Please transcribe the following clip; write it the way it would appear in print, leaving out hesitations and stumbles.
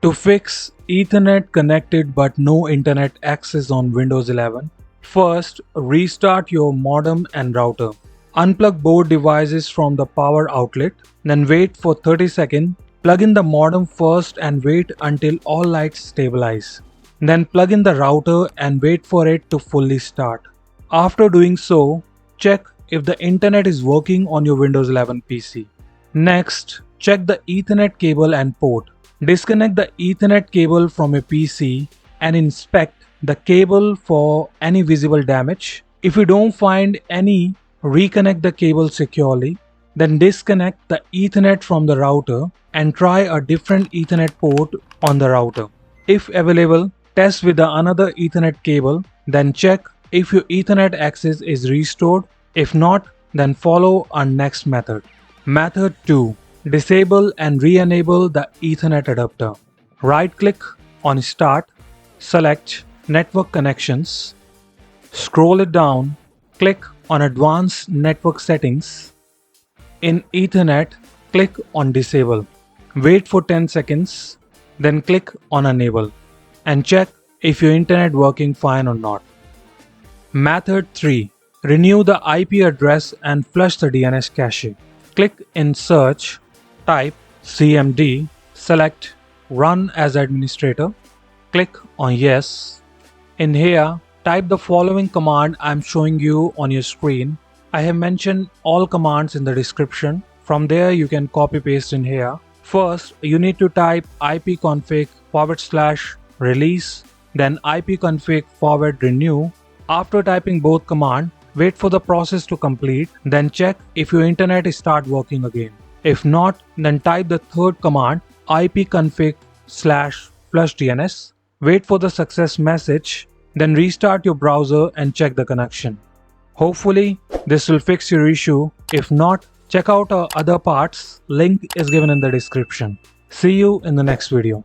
To fix Ethernet connected but no internet access on Windows 11, first restart your modem and router. Unplug both devices from the power outlet, then wait for 30 seconds. Plug in the modem first and wait until all lights stabilize. Then plug in the router and wait for it to fully start. After doing so, check if the internet is working on your Windows 11 PC. Next, check the Ethernet cable and port. Disconnect the Ethernet cable from your PC and inspect the cable for any visible damage. If you don't find any, reconnect the cable securely. Then disconnect the Ethernet from the router and try a different Ethernet port on the router. If available, test with another Ethernet cable. Then check if your Ethernet access is restored. If not, then follow our next method. Method 2. Disable and re-enable the Ethernet adapter. Right-click on Start, select Network Connections, scroll it down, click on Advanced Network Settings. In Ethernet, click on Disable. Wait for 10 seconds, then click on Enable and check if your internet working fine or not. Method 3. Renew the IP address and flush the DNS cache. Click in Search, type CMD, select Run as Administrator, click on Yes. In here, type the following command I am showing you on your screen. I have mentioned all commands in the description. From there you can copy paste in here. First, you need to type ipconfig /release, then ipconfig /renew. After typing both commands, wait for the process to complete, then check if your internet start working again. If not, then type the third command ipconfig /flushdns. Wait for the success message, then restart your browser and check the connection. Hopefully, this will fix your issue. If not, check out our other parts. Link is given in the description. See you in the next video.